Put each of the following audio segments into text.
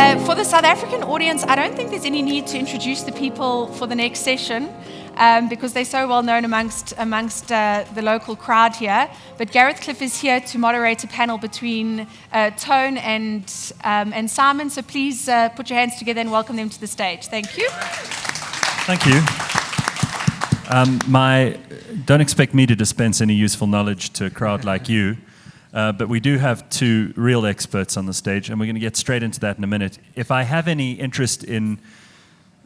For the South African audience, I don't think there's any need to introduce the people for the next session because they're so well known amongst the local crowd here. But Gareth Cliff is here to moderate a panel between Tone and Simon. So please put your hands together and welcome them to the stage. Thank you. Thank you. Don't expect me to dispense any useful knowledge to a crowd like you. But we do have two real experts on the stage, and we're going to get straight into that in a minute. If I have any interest in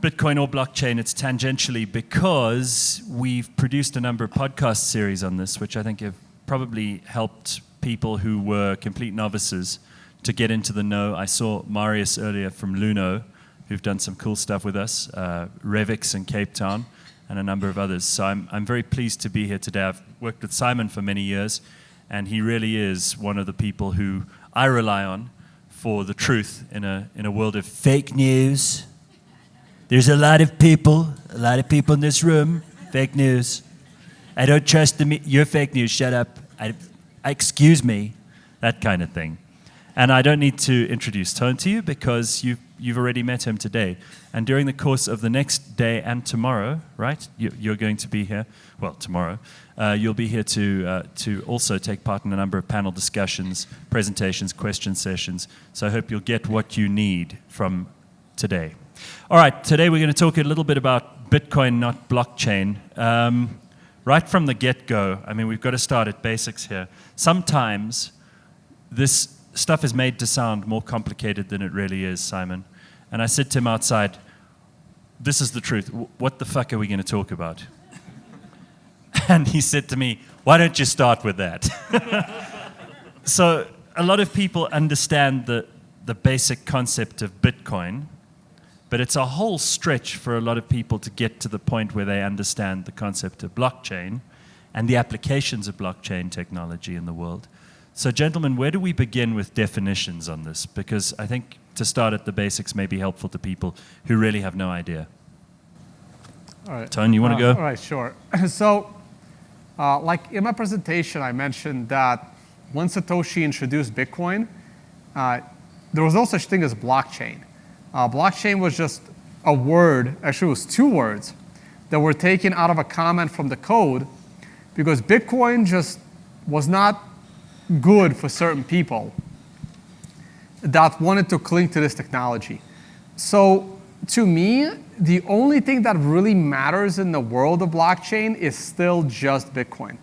Bitcoin or blockchain, it's tangentially because we've produced a number of podcast series on this, which I think have probably helped people who were complete novices to get into the know. I saw Marius earlier from Luno, who've done some cool stuff with us, Revix in Cape Town, and a number of others. So I'm very pleased to be here today. I've worked with Simon for many years, and he really is one of the people who I rely on for the truth in a world of fake news. There's a lot of people in this room, fake news. I don't trust you're fake news, shut up. Excuse me, that kind of thing. And I don't need to introduce Tone to you because you've already met him today. And during the course of the next day and tomorrow, right, you're going to be here, well, tomorrow, you'll be here to also take part in a number of panel discussions, presentations, question sessions. So I hope you'll get what you need from today. All right, today we're going to talk a little bit about Bitcoin, not blockchain. Right from the get-go, I mean, we've got to start at basics here. Sometimes this stuff is made to sound more complicated than it really is, Simon. And I said to him outside, this is the truth. What the fuck are we going to talk about? And he said to me, why don't you start with that? So a lot of people understand the basic concept of Bitcoin, but it's a whole stretch for a lot of people to get to the point where they understand the concept of blockchain and the applications of blockchain technology in the world. So gentlemen, where do we begin with definitions on this? Because I think to start at the basics may be helpful to people who really have no idea. All right. Tone, you want to go? All right, sure. So, like in my presentation, I mentioned that when Satoshi introduced Bitcoin, there was no such thing as blockchain. Blockchain was just a word, actually it was two words, that were taken out of a comment from the code because Bitcoin just was not good for certain people that wanted to cling to this technology. So to me, the only thing that really matters in the world of blockchain is still just Bitcoin.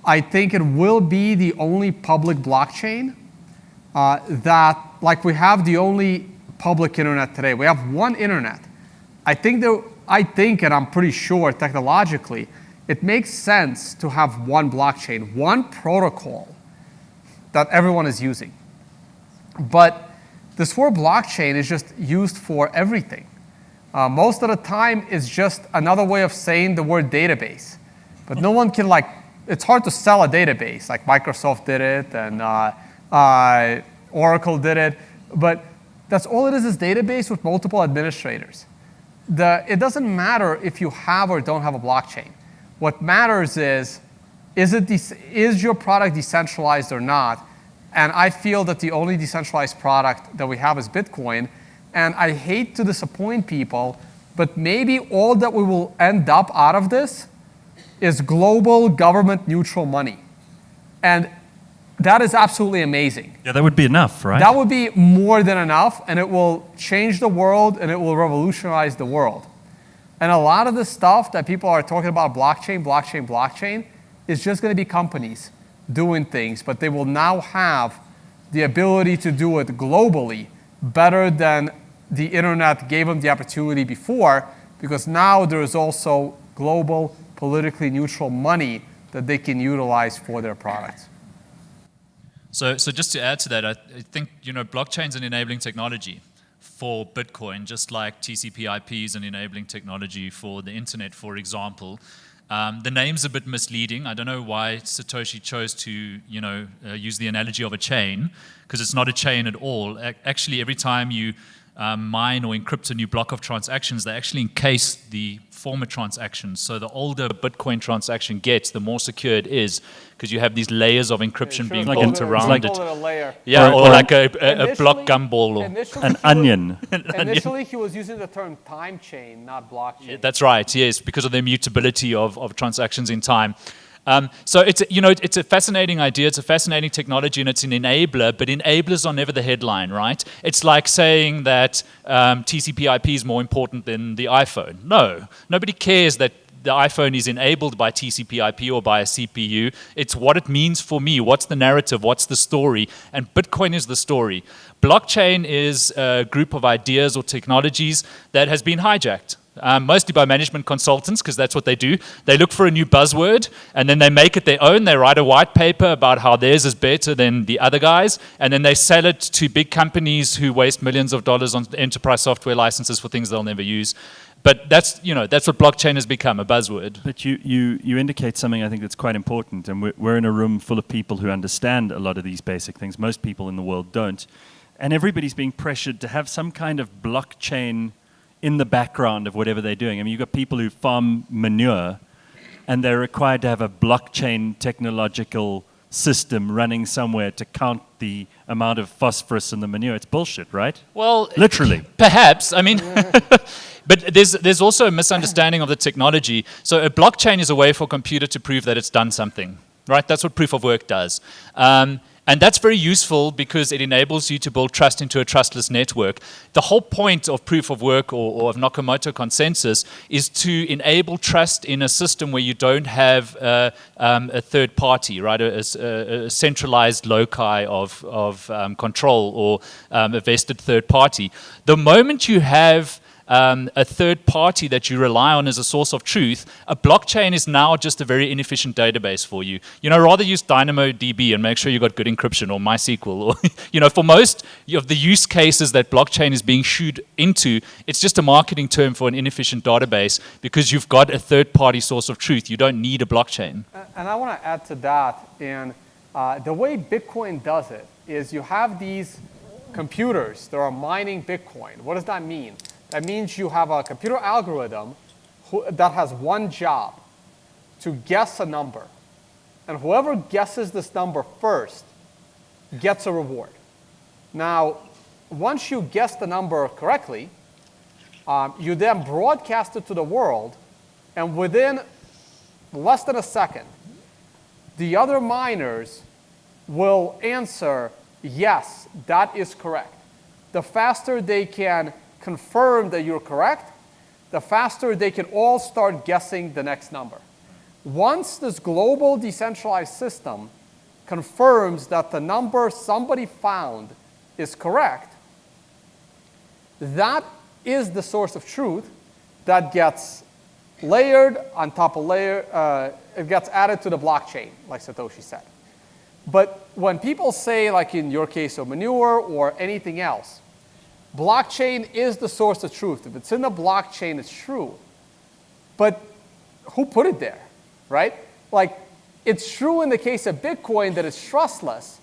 I think it will be the only public blockchain that, like we have the only public internet today. We have one internet. I think and I'm pretty sure technologically, it makes sense to have one blockchain, one protocol that everyone is using. But this word blockchain is just used for everything. Most of the time, it's just another way of saying the word database. But no one can it's hard to sell a database. Like Microsoft did it and Oracle did it. But that's all it is database with multiple administrators. It doesn't matter if you have or don't have a blockchain. What matters is your product decentralized or not? And I feel that the only decentralized product that we have is Bitcoin. And I hate to disappoint people, but maybe all that we will end up out of this is global government neutral money. And that is absolutely amazing. Yeah, that would be enough, right? That would be more than enough, and it will change the world, and it will revolutionize the world. And a lot of the stuff that people are talking about, blockchain, is just going to be companies doing things, but they will now have the ability to do it globally better than the internet gave them the opportunity before, because now there is also global, politically neutral money that they can utilize for their products. So just to add to that, I think blockchain's an enabling technology for Bitcoin, just like TCP/IP is an enabling technology for the internet, for example. The name's a bit misleading. I don't know why Satoshi chose to, use the analogy of a chain, because it's not a chain at all. Actually, every time you mine or encrypt a new block of transactions, they actually encase the former transactions. So the older Bitcoin transaction gets, the more secure it is, because you have these layers of encryption being built around it. A layer. Yeah, or like a Initially- block gumball. Or Initially, An he was- onion. Initially, he was using the term time chain, not blockchain. That's right, yes, because of the immutability of transactions in time. So it's a fascinating idea, it's a fascinating technology, and it's an enabler, but enablers are never the headline, right? It's like saying that TCP/IP is more important than the iPhone. No, nobody cares that the iPhone is enabled by TCP/IP or by a CPU. It's what it means for me. What's the narrative? What's the story? And Bitcoin is the story. Blockchain is a group of ideas or technologies that has been hijacked. Mostly by management consultants, because that's what they do. They look for a new buzzword, and then they make it their own. They write a white paper about how theirs is better than the other guys, and then they sell it to big companies who waste millions of dollars on enterprise software licenses for things they'll never use. But that's what blockchain has become, a buzzword. But you indicate something I think that's quite important, and we're in a room full of people who understand a lot of these basic things. Most people in the world don't. And everybody's being pressured to have some kind of blockchain in the background of whatever they're doing. I mean, you've got people who farm manure, and they're required to have a blockchain technological system running somewhere to count the amount of phosphorus in the manure. It's bullshit, right? Well, literally. Perhaps. I mean, but there's also a misunderstanding of the technology. So a blockchain is a way for a computer to prove that it's done something, right? That's what proof of work does. And that's very useful because it enables you to build trust into a trustless network. The whole point of proof of work or of Nakamoto consensus is to enable trust in a system where you don't have a third party, right? A centralized loci of control or a vested third party. The moment you have a third party that you rely on as a source of truth, a blockchain is now just a very inefficient database for you. Rather use DynamoDB and make sure you got good encryption, or MySQL, or for most of the use cases that blockchain is being shooed into, it's just a marketing term for an inefficient database because you've got a third party source of truth. You don't need a blockchain. And I want to add to that, and the way Bitcoin does it is you have these computers that are mining Bitcoin. What does that mean? That means you have a computer algorithm that has one job, to guess a number. And whoever guesses this number first gets a reward. Now, once you guess the number correctly, you then broadcast it to the world, and within less than a second, the other miners will answer, yes, that is correct. The faster they can confirm that you're correct, the faster they can all start guessing the next number. Once this global decentralized system confirms that the number somebody found is correct, that is the source of truth that gets layered on top of layer, it gets added to the blockchain, like Satoshi said. But when people say, like in your case of manure or anything else, blockchain is the source of truth. If it's in the blockchain, it's true. But who put it there, right? Like, it's true in the case of Bitcoin that it's trustless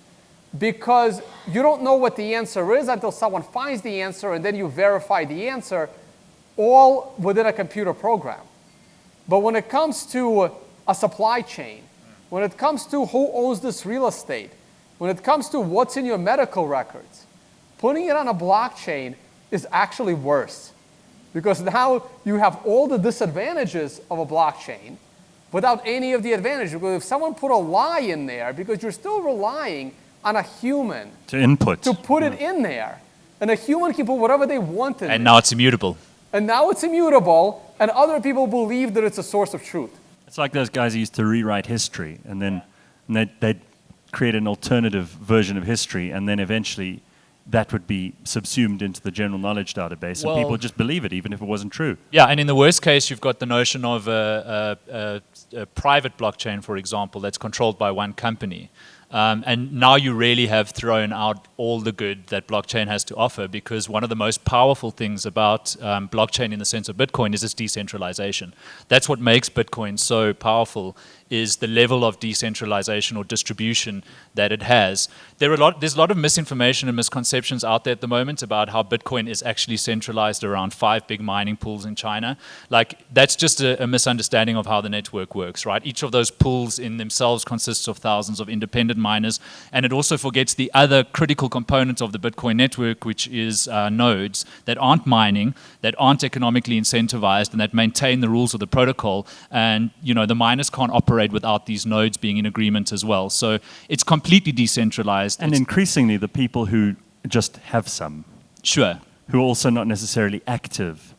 because you don't know what the answer is until someone finds the answer, and then you verify the answer all within a computer program. But when it comes to a supply chain, when it comes to who owns this real estate, when it comes to what's in your medical records, putting it on a blockchain is actually worse, because now you have all the disadvantages of a blockchain without any of the advantages. Because if someone put a lie in there, because you're still relying on a human to put it in there, and a human can put whatever they want in and now it's immutable. And now it's immutable, and other people believe that it's a source of truth. It's like those guys who used to rewrite history, and then they'd create an alternative version of history, and then eventually that would be subsumed into the general knowledge database, and people just believe it, even if it wasn't true. Yeah, and in the worst case, you've got the notion of a private blockchain, for example, that's controlled by one company. And now you really have thrown out all the good that blockchain has to offer, because one of the most powerful things about blockchain in the sense of Bitcoin is its decentralization. That's what makes Bitcoin so powerful, is the level of decentralization or distribution that it has. There's a lot of misinformation and misconceptions out there at the moment about how Bitcoin is actually centralized around 5 big mining pools in China. Like, that's just a misunderstanding of how the network works, right? Each of those pools in themselves consists of thousands of independent miners, and it also forgets the other critical component of the Bitcoin network, which is nodes that aren't mining, that aren't economically incentivized, and that maintain the rules of the protocol. And the miners can't operate without these nodes being in agreement as well. So it's completely decentralized. And increasingly, the people who just have some. Sure. Who are also not necessarily active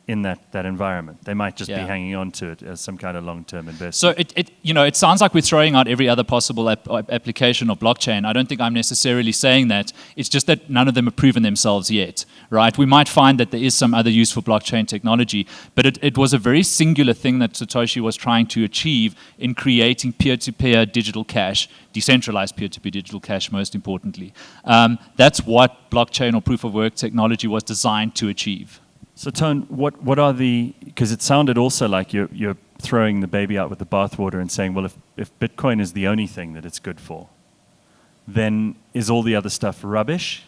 in that environment. They might just be hanging on to it as some kind of long-term investment. So it sounds like we're throwing out every other possible application of blockchain. I don't think I'm necessarily saying that. It's just that none of them have proven themselves yet, right? We might find that there is some other use for blockchain technology, but it was a very singular thing that Satoshi was trying to achieve in creating peer-to-peer digital cash, decentralized peer-to-peer digital cash, most importantly. That's what blockchain or proof-of-work technology was designed to achieve. So, Tone, what are because it sounded also like you're throwing the baby out with the bathwater and saying, well, if Bitcoin is the only thing that it's good for, then is all the other stuff rubbish?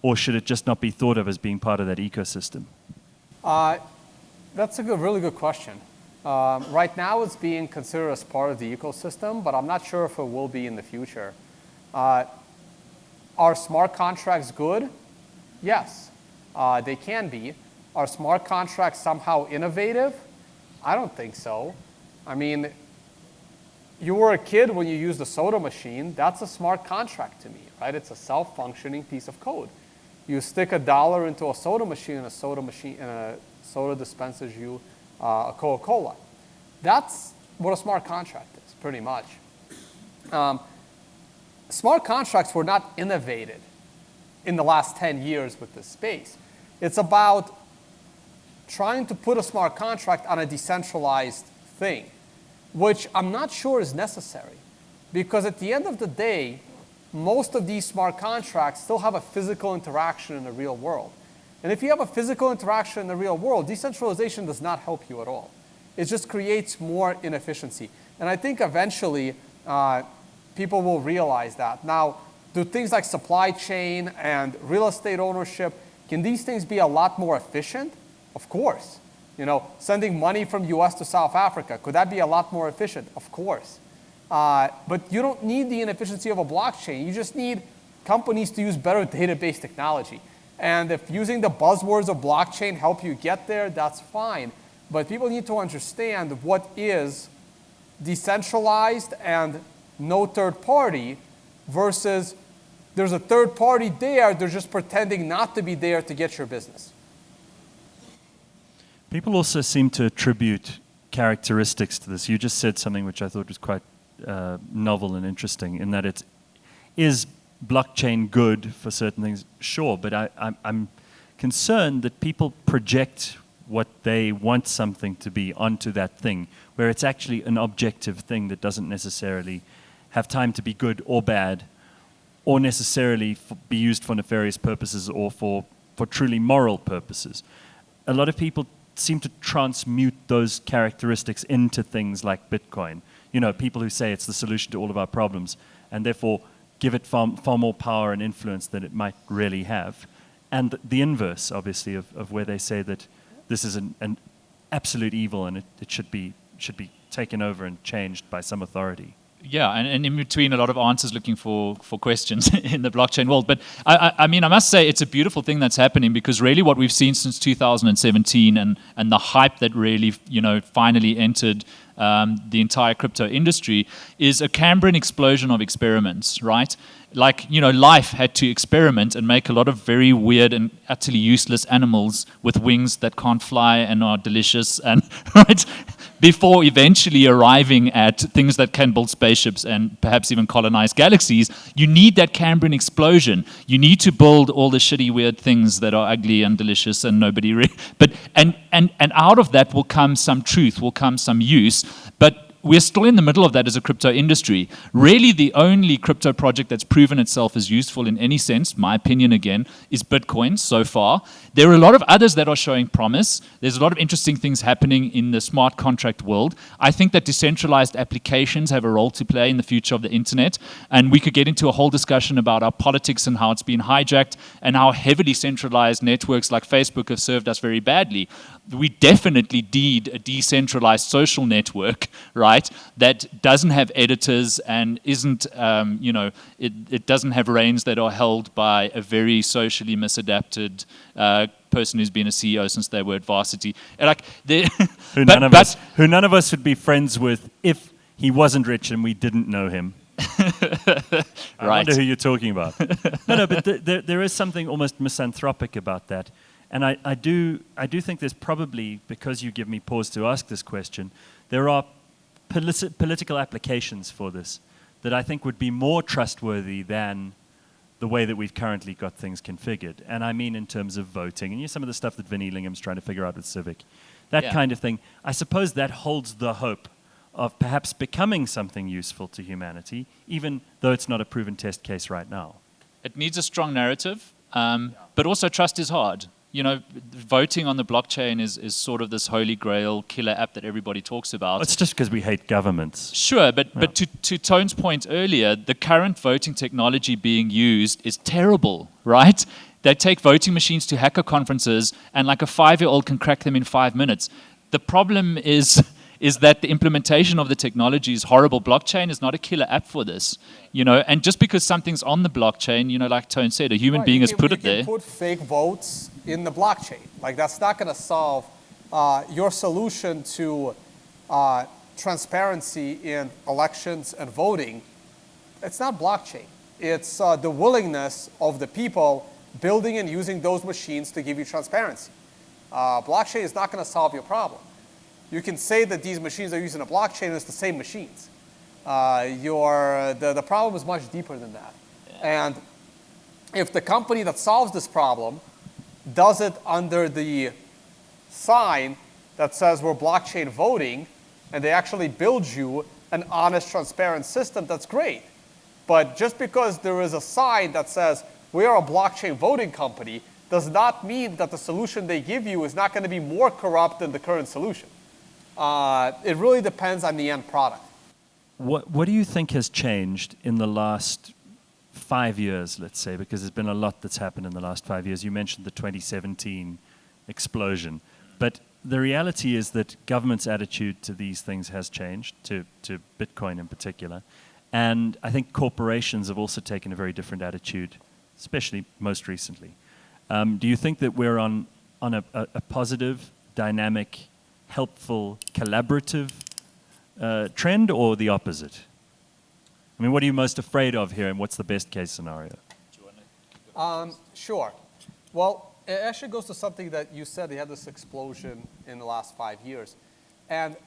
Or should it just not be thought of as being part of that ecosystem? That's a really good question. Right now it's being considered as part of the ecosystem, but I'm not sure if it will be in the future. Are smart contracts good? Yes, they can be. Are smart contracts somehow innovative? I don't think so. I mean, you were a kid when you used a soda machine. That's a smart contract to me, right? It's a self-functioning piece of code. You stick $1 into a soda machine, and a soda dispenses you a Coca-Cola. That's what a smart contract is, pretty much. Smart contracts were not innovated in the last 10 years with this space. It's about trying to put a smart contract on a decentralized thing, which I'm not sure is necessary. Because at the end of the day, most of these smart contracts still have a physical interaction in the real world. And if you have a physical interaction in the real world, decentralization does not help you at all. It just creates more inefficiency. And I think eventually people will realize that. Now, do things like supply chain and real estate ownership, can these things be a lot more efficient? Of course. Sending money from US to South Africa, could that be a lot more efficient? Of course. But you don't need the inefficiency of a blockchain. You just need companies to use better database technology. And if using the buzzwords of blockchain help you get there, that's fine. But people need to understand what is decentralized and no third party versus there's a third party there, they're just pretending not to be there to get your business. People also seem to attribute characteristics to this. You just said something which I thought was quite novel and interesting, in that is blockchain good for certain things? Sure, but I'm concerned that people project what they want something to be onto that thing, where it's actually an objective thing that doesn't necessarily have time to be good or bad, or necessarily be used for nefarious purposes or for truly moral purposes. A lot of people seem to transmute those characteristics into things like Bitcoin. People who say it's the solution to all of our problems, and therefore give it far more power and influence than it might really have. And the inverse, obviously, of where they say that this is an absolute evil and it should be taken over and changed by some authority. Yeah, and in between a lot of answers looking for questions in the blockchain world. But I mean, I must say it's a beautiful thing that's happening, because really what we've seen since 2017 and the hype that really, finally entered the entire crypto industry is a Cambrian explosion of experiments, right? Like, life had to experiment and make a lot of very weird and utterly useless animals with wings that can't fly and are delicious, and right, before eventually arriving at things that can build spaceships and perhaps even colonize galaxies. You need that Cambrian explosion. You need to build all the shitty, weird things that are ugly and delicious and nobody and out of that will come some truth, will come some use. But we're still in the middle of that as a crypto industry. Really, the only crypto project that's proven itself as useful in any sense, my opinion again, is Bitcoin so far. There are a lot of others that are showing promise. There's a lot of interesting things happening in the smart contract world. I think that decentralized applications have a role to play in the future of the internet. And we could get into a whole discussion about our politics and how it's been hijacked and how heavily centralized networks like Facebook have served us very badly. We definitely need a decentralized social network, right, that doesn't have editors and isn't, it doesn't have reins that are held by a very socially misadapted person who's been a CEO since they were at varsity. Like, who none of us would be friends with if he wasn't rich and we didn't know him. I wonder who you're talking about. No, but there is something almost misanthropic about that. And I do think there's probably, because you give me pause to ask this question, there are political applications for this that I think would be more trustworthy than the way that we've currently got things configured. And I mean in terms of voting, and some of the stuff that Vinnie Lingham's trying to figure out with Civic. That kind of thing. I suppose that holds the hope of perhaps becoming something useful to humanity, even though it's not a proven test case right now. It needs a strong narrative, but also trust is hard. Voting on the blockchain is sort of this holy grail killer app that everybody talks about. Well, it's just because we hate governments. Sure, but to Tone's point earlier, the current voting technology being used is terrible, right? They take voting machines to hacker conferences, and like a 5-year-old can crack them in 5 minutes. The problem is that the implementation of the technology is horrible. Blockchain is not a killer app for this, and just because something's on the blockchain, like Tone said, a human being has put it there. You can put fake votes in the blockchain. Like, that's not going to solve your solution to transparency in elections and voting. It's not blockchain. It's the willingness of the people building and using those machines to give you transparency. Blockchain is not going to solve your problem. You can say that these machines are using a blockchain and it's the same machines. The problem is much deeper than that. Yeah. And if the company that solves this problem does it under the sign that says we're blockchain voting, and they actually build you an honest, transparent system, that's great. But just because there is a sign that says we are a blockchain voting company does not mean that the solution they give you is not going to be more corrupt than the current solution. It really depends on the end product. What do you think has changed in the last 5 years, let's say, because there's been a lot that's happened in the last 5 years? You mentioned the 2017 explosion. But the reality is that government's attitude to these things has changed, to Bitcoin in particular. And I think corporations have also taken a very different attitude, especially most recently. Do you think that we're on a positive, dynamic, helpful, collaborative trend, or the opposite? I mean, what are you most afraid of here, and what's the best case scenario? Sure. Well, it actually goes to something that you said. They had this explosion in the last 5 years. And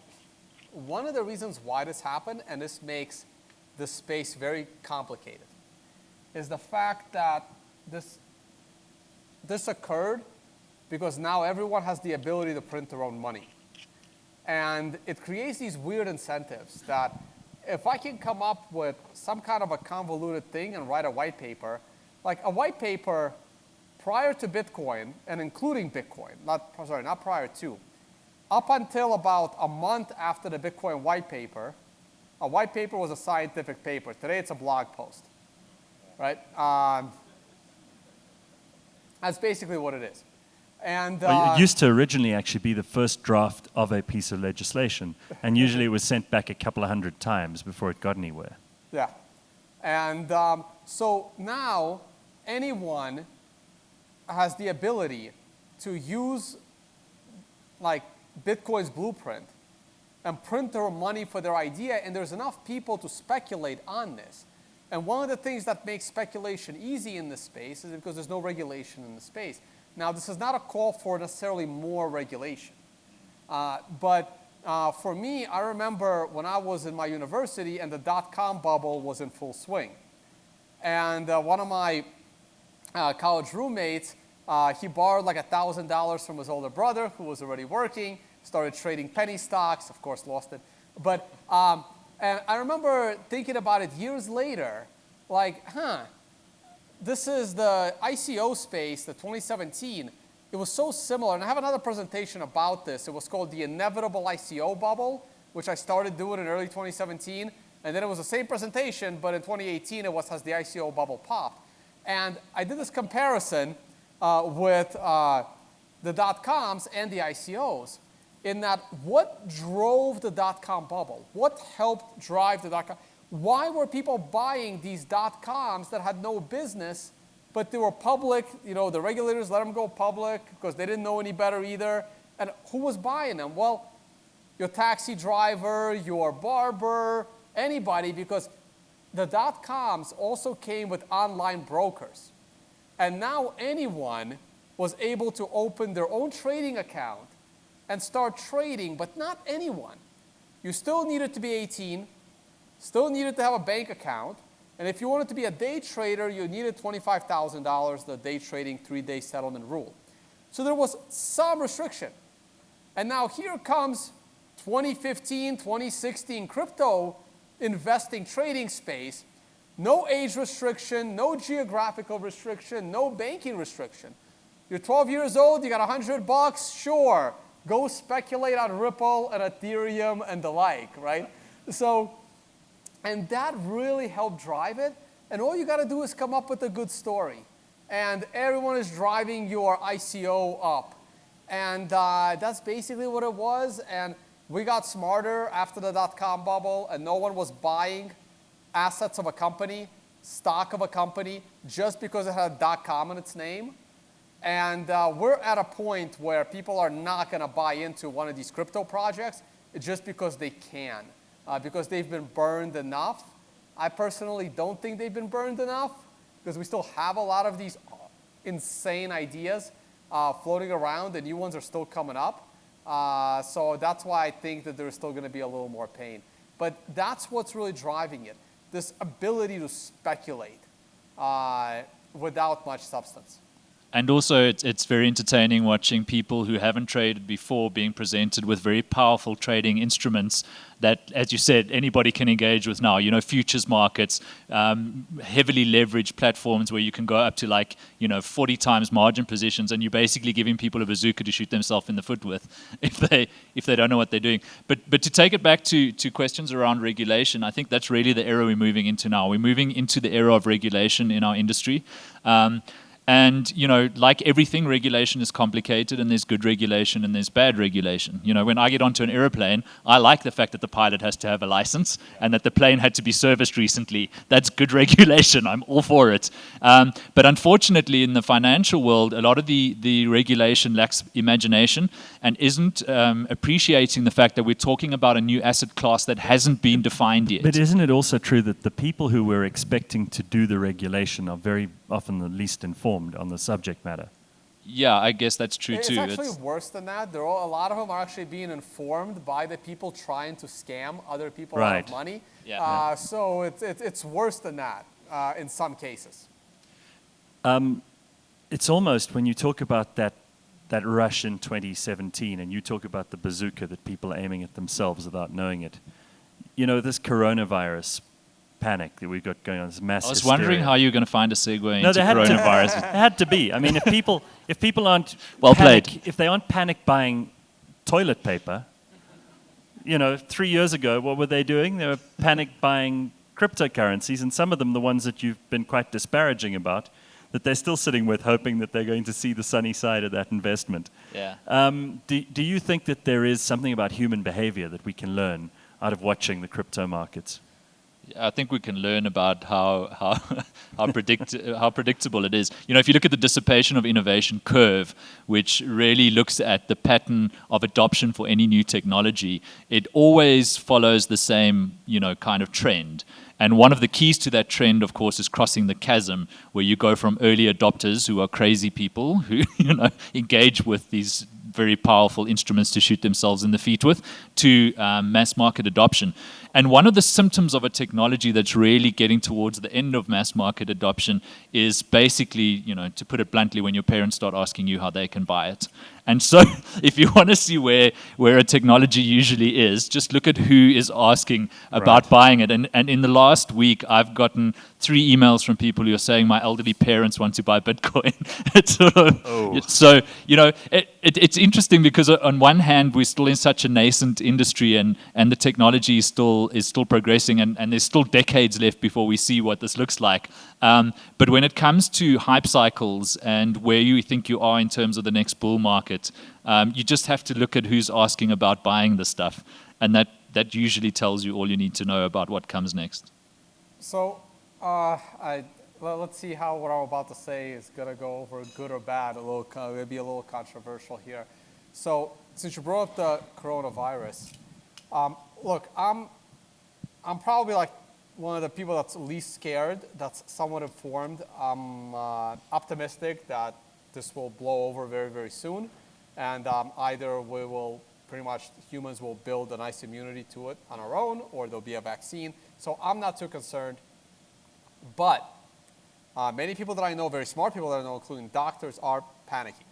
one of the reasons why this happened, and this makes this space very complicated, is the fact that this occurred because now everyone has the ability to print their own money. And it creates these weird incentives that if I can come up with some kind of a convoluted thing and write a white paper, like a white paper prior to Bitcoin and including Bitcoin, not prior to, up until about a month after the Bitcoin white paper, a white paper was a scientific paper. Today it's a blog post, right? That's basically what it is. And it used to originally actually be the first draft of a piece of legislation, and usually it was sent back a couple of 100 times before it got anywhere. Yeah. And so now anyone has the ability to use like Bitcoin's blueprint and print their money for their idea, and there's enough people to speculate on this. And one of the things that makes speculation easy in this space is because there's no regulation in the space. Now, this is not a call for necessarily more regulation. But for me, I remember when I was in my university and the dot-com bubble was in full swing. And one of my college roommates, he borrowed like $1,000 from his older brother who was already working, started trading penny stocks, of course lost it. But and I remember thinking about it years later, like, this is the ICO space, the 2017. It was so similar, and I have another presentation about this. It was called the Inevitable ICO Bubble, which I started doing in early 2017. And then it was the same presentation, but in 2018 it was as the ICO bubble popped. And I did this comparison with the dot-coms and the ICOs, in that what drove the dot-com bubble? What helped drive the dot-com? Why were people buying these dot-coms that had no business, but they were public? You know, the regulators let them go public because they didn't know any better either. And who was buying them? Well, your taxi driver, your barber, anybody, because the dot-coms also came with online brokers. And now anyone was able to open their own trading account and start trading, but not anyone. You still needed to be 18, still needed to have a bank account, and if you wanted to be a day trader, you needed $25,000, the day trading 3-day settlement rule. So there was some restriction. And now here comes 2015, 2016 crypto investing trading space. No age restriction, no geographical restriction, no banking restriction. You're 12 years old, you got $100, sure. Go speculate on Ripple and Ethereum and the like, right? So, and that really helped drive it. And all you got to do is come up with a good story. And everyone is driving your ICO up. And that's basically what it was. And we got smarter after the dot-com bubble, and no one was buying assets of a company, stock of a company, just because it had .com in its name. And we're at a point where people are not going to buy into one of these crypto projects just because they can, because they've been burned enough. I personally don't think they've been burned enough, because we still have a lot of these insane ideas floating around. The new ones are still coming up. So that's why I think that there's still going to be a little more pain. But that's what's really driving it, this ability to speculate without much substance. And also, it's very entertaining watching people who haven't traded before being presented with very powerful trading instruments that, as you said, anybody can engage with now. You know, futures markets, heavily leveraged platforms where you can go up to 40 times margin positions, and you're basically giving people a bazooka to shoot themselves in the foot with if they don't know what they're doing. But to take it back to questions around regulation, I think that's really the era we're moving into now. We're moving into the era of regulation in our industry. And, you know, like everything, regulation is complicated, and there's good regulation and there's bad regulation. You know, when I get onto an airplane, I like the fact that the pilot has to have a license and that the plane had to be serviced recently. That's good regulation. I'm all for it. But unfortunately, in the financial world, a lot of the regulation lacks imagination and isn't appreciating the fact that we're talking about a new asset class that hasn't been defined yet. But isn't it also true that the people who we're expecting to do the regulation are very often the least informed on the subject matter? Yeah, I guess that's true too. It's actually worse than that. A lot of them are actually being informed by the people trying to scam other people out of money. Yeah. So it's worse than that in some cases. It's almost, when you talk about that rush in 2017, and you talk about the bazooka that people are aiming at themselves without knowing it. You know, this coronavirus panic that we've got going on, this mass I was hysteria. wondering how you're going to find a segue into It coronavirus. had to be. I mean, if people aren't if they aren't panic buying toilet paper, you know, 3 years ago, what were they doing? They were panic buying cryptocurrencies, and some of them, the ones that you've been quite disparaging about, that they're still sitting with, hoping that they're going to see the sunny side of that investment. Yeah. Do you think that there is something about human behavior that we can learn out of watching the crypto markets? I think we can learn about how predictable it is. You know, if you look at the dissipation of innovation curve, which really looks at the pattern of adoption for any new technology, it always follows the same, you know, kind of trend. And one of the keys to that trend, of course, is crossing the chasm, where you go from early adopters who are crazy people who, you know, engage with these very powerful instruments to shoot themselves in the feet with, to mass market adoption. And one of the symptoms of a technology that's really getting towards the end of mass market adoption is basically, you know, to put it bluntly, when your parents start asking you how they can buy it. And so if you want to see where a technology usually is, just look at who is asking about buying it. And in the last week, I've gotten 3 emails from people who are saying my elderly parents want to buy Bitcoin. So, it's interesting because on one hand, we're still in such a nascent industry and the technology is still progressing and there's still decades left before we see what this looks like. But when it comes to hype cycles and where you think you are in terms of the next bull market, you just have to look at who's asking about buying the stuff. And that usually tells you all you need to know about what comes next. So let's see how what I'm about to say is going to go over good or bad. It'll be a little controversial here. So since you brought up the coronavirus, look, I'm probably like one of the people that's least scared, that's somewhat informed. I'm optimistic that this will blow over very, very soon. And either we will pretty much, humans will build a nice immunity to it on our own, or there'll be a vaccine. So I'm not too concerned. But many people that I know, very smart people that I know, including doctors, are panicking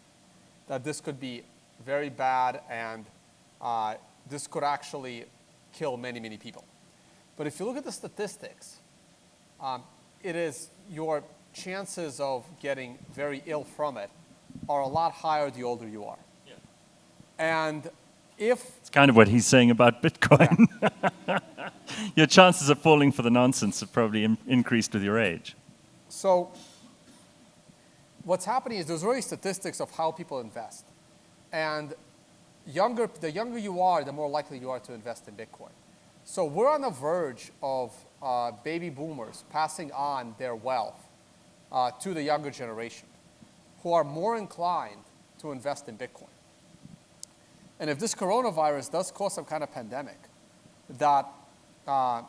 that this could be very bad and this could actually kill many, many people. But if you look at the statistics, it is your chances of getting very ill from it are a lot higher the older you are. Yeah. And it's kind of what he's saying about Bitcoin. Yeah. Your chances of falling for the nonsense have probably increased with your age. So what's happening is there's already statistics of how people invest. And the younger you are, the more likely you are to invest in Bitcoin. So we're on the verge of baby boomers passing on their wealth to the younger generation, who are more inclined to invest in Bitcoin. And if this coronavirus does cause some kind of pandemic, that an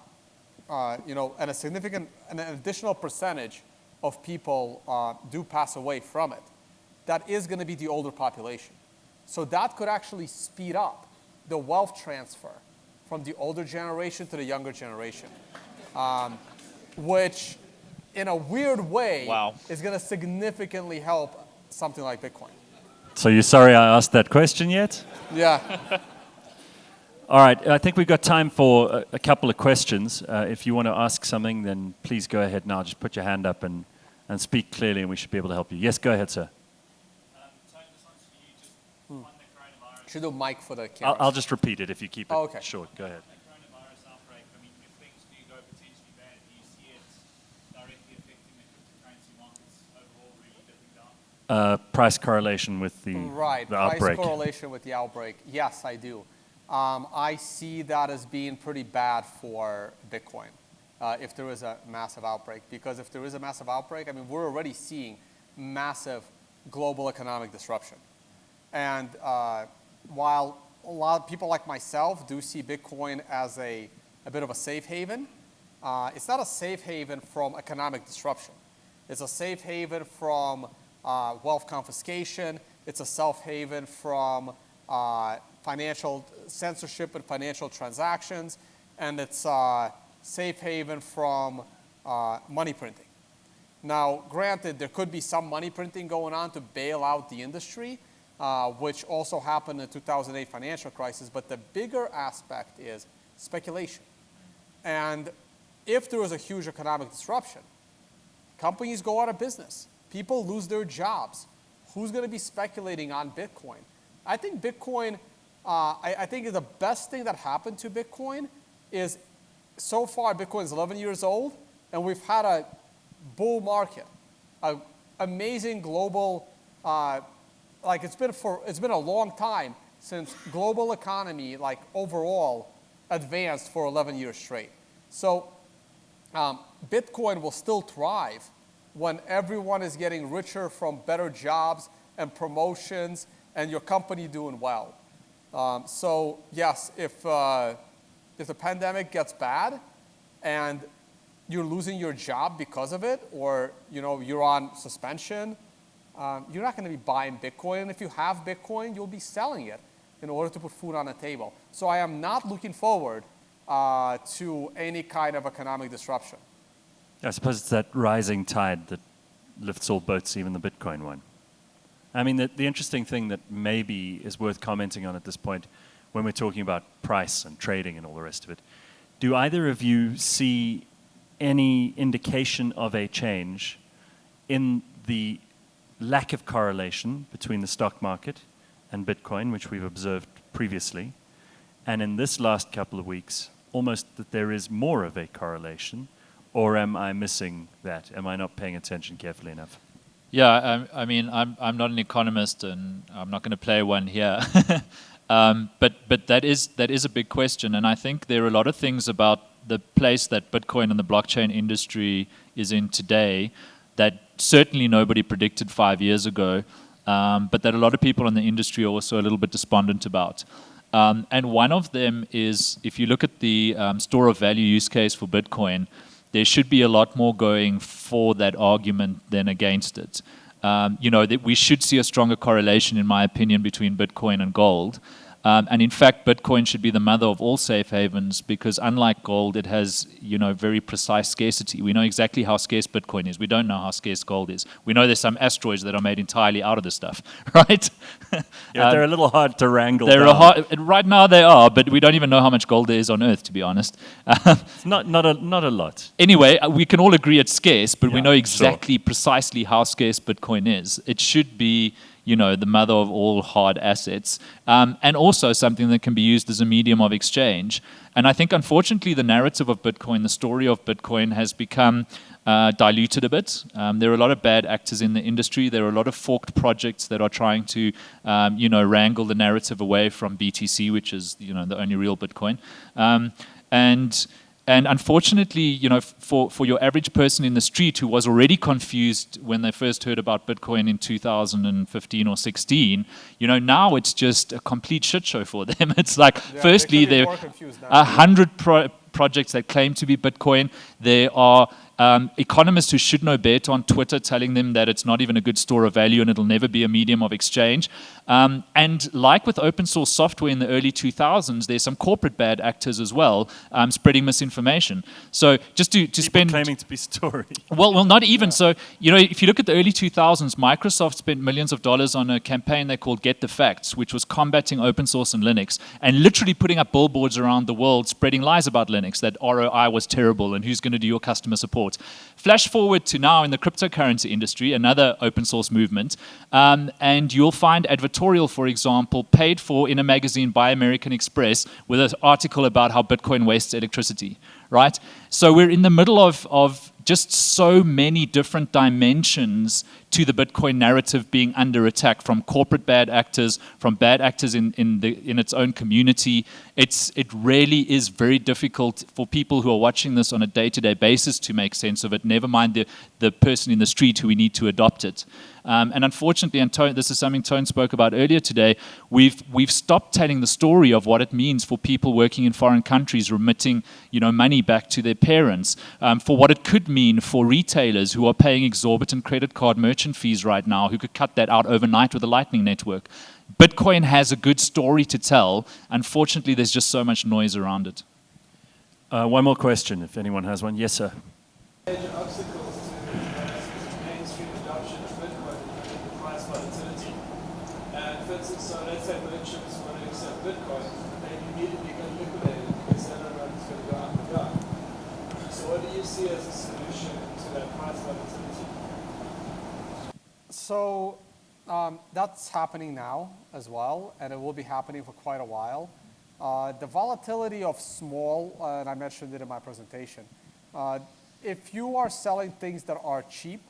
additional percentage of people do pass away from it, that is going to be the older population. So that could actually speed up the wealth transfer from the older generation to the younger generation, which in a weird way is going to significantly help something like Bitcoin. So you're sorry I asked that question yet? Yeah. All right, I think we've got time for a couple of questions. If you want to ask something, then please go ahead now. Just put your hand up and speak clearly and we should be able to help you. Yes, go ahead, sir. Should do mic for the camera. I'll just repeat it if you keep it short. Go ahead. Coronavirus outbreak, I mean, if things do go potentially bad, do you see it directly affecting the cryptocurrency markets overall, really dipping down? Price correlation with the outbreak. Price correlation with the outbreak. Yes, I do. I see that as being pretty bad for Bitcoin if there is a massive outbreak. Because if there is a massive outbreak, I mean, we're already seeing massive global economic disruption. And while a lot of people like myself do see Bitcoin as a bit of a safe haven, it's not a safe haven from economic disruption. It's a safe haven from wealth confiscation. It's a safe haven from financial censorship and financial transactions. And it's a safe haven from money printing. Now, granted, there could be some money printing going on to bail out the industry, which also happened in the 2008 financial crisis. But the bigger aspect is speculation. And if there is a huge economic disruption, companies go out of business. People lose their jobs. Who's going to be speculating on Bitcoin? I think Bitcoin, I think the best thing that happened to Bitcoin is so far Bitcoin is 11 years old, and we've had a bull market, an amazing global it's been a long time since global economy, overall, advanced for 11 years straight. So Bitcoin will still thrive when everyone is getting richer from better jobs and promotions and your company doing well. So yes, if the pandemic gets bad and you're losing your job because of it, or you're on suspension, you're not going to be buying Bitcoin. And if you have Bitcoin, you'll be selling it in order to put food on the table. So I am not looking forward to any kind of economic disruption. I suppose it's that rising tide that lifts all boats, even the Bitcoin one. I mean, the interesting thing that maybe is worth commenting on at this point, when we're talking about price and trading and all the rest of it, do either of you see any indication of a change in the lack of correlation between the stock market and Bitcoin, which we've observed previously, and in this last couple of weeks, almost that there is more of a correlation, or am I missing that? Am I not paying attention carefully enough? Yeah, I mean, I'm not an economist, and I'm not going to play one here. But that is a big question, and I think there are a lot of things about the place that Bitcoin and the blockchain industry is in today that certainly nobody predicted 5 years ago, but that a lot of people in the industry are also a little bit despondent about. And one of them is, if you look at the store of value use case for Bitcoin, there should be a lot more going for that argument than against it. That we should see a stronger correlation, in my opinion, between Bitcoin and gold. And in fact, Bitcoin should be the mother of all safe havens because unlike gold, it has, very precise scarcity. We know exactly how scarce Bitcoin is. We don't know how scarce gold is. We know there's some asteroids that are made entirely out of this stuff, right? Yeah, they're a little hard to wrangle down. Right now they are, but we don't even know how much gold there is on Earth, to be honest. It's not a lot. Anyway, we can all agree it's scarce, but we know exactly precisely how scarce Bitcoin is. It should be the mother of all hard assets, and also something that can be used as a medium of exchange. And I think, unfortunately, the narrative of Bitcoin, the story of Bitcoin has become diluted a bit. There are a lot of bad actors in the industry. There are a lot of forked projects that are trying to, wrangle the narrative away from BTC, which is, the only real Bitcoin. And unfortunately, for your average person in the street who was already confused when they first heard about Bitcoin in 2015 or 16, now it's just a complete shit show for them. It's like, firstly, there are 100 projects that claim to be Bitcoin. There are economists who should know better on Twitter telling them that it's not even a good store of value and it'll never be a medium of exchange. And like with open source software in the early 2000s, there's some corporate bad actors as well spreading misinformation. So just to spend... claiming to be story. Well, not even. So, if you look at the early 2000s, Microsoft spent millions of dollars on a campaign they called Get the Facts, which was combating open source and Linux, and literally putting up billboards around the world spreading lies about Linux, that ROI was terrible and who's going to do your customer support. Flash forward to now in the cryptocurrency industry, another open source movement, and you'll find advertorial, for example, paid for in a magazine by American Express with an article about how Bitcoin wastes electricity, right? So we're in the middle of just so many different dimensions to the Bitcoin narrative being under attack from corporate bad actors, from bad actors in its own community. It really is very difficult for people who are watching this on a day-to-day basis to make sense of it, never mind the person in the street who we need to adopt it. And unfortunately, and this is something Tone spoke about earlier today, we've stopped telling the story of what it means for people working in foreign countries remitting money back to their parents, for what it could mean for retailers who are paying exorbitant credit card merchant fees right now, who could cut that out overnight with a Lightning Network. Bitcoin has a good story to tell. Unfortunately, there's just so much noise around it. One more question, if anyone has one. Yes, sir. Major obstacles to mainstream adoption of Bitcoin and the price volatility. And for instance, so let's say merchants want to accept Bitcoin, they immediately get liquidated because they don't know if it's going to go up or down. So what do you see as a solution to that price volatility? So that's happening now as well, and it will be happening for quite a while. The volatility of small, and I mentioned it in my presentation, if you are selling things that are cheap,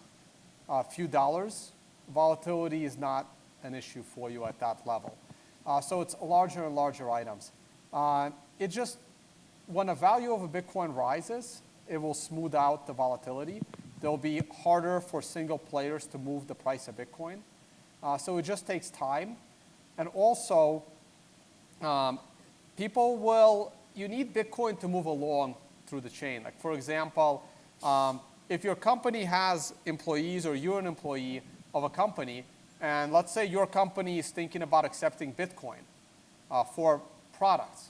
a few dollars, volatility is not an issue for you at that level. So it's larger and larger items. It just, when the value of a Bitcoin rises, it will smooth out the volatility. It'll be harder for single players to move the price of Bitcoin. So it just takes time. And also, you need Bitcoin to move along through the chain. Like, for example, if your company has employees or you're an employee of a company, and let's say your company is thinking about accepting Bitcoin for products,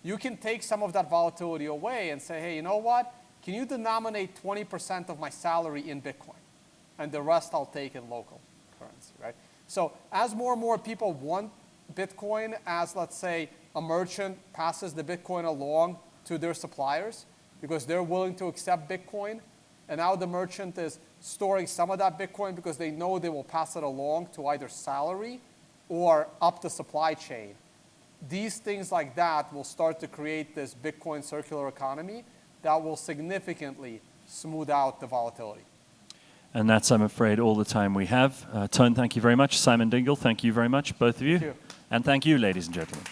you can take some of that volatility away and say, hey, you know what? Can you denominate 20% of my salary in Bitcoin? And the rest I'll take in local currency, right? So as more and more people want Bitcoin, as let's say a merchant passes the Bitcoin along to their suppliers because they're willing to accept Bitcoin, and now the merchant is storing some of that Bitcoin because they know they will pass it along to either salary or up the supply chain. These things like that will start to create this Bitcoin circular economy that will significantly smooth out the volatility. And that's, I'm afraid, all the time we have. Tone, thank you very much. Simon Dingle, thank you very much, both of you. Thank you. And thank you, ladies and gentlemen.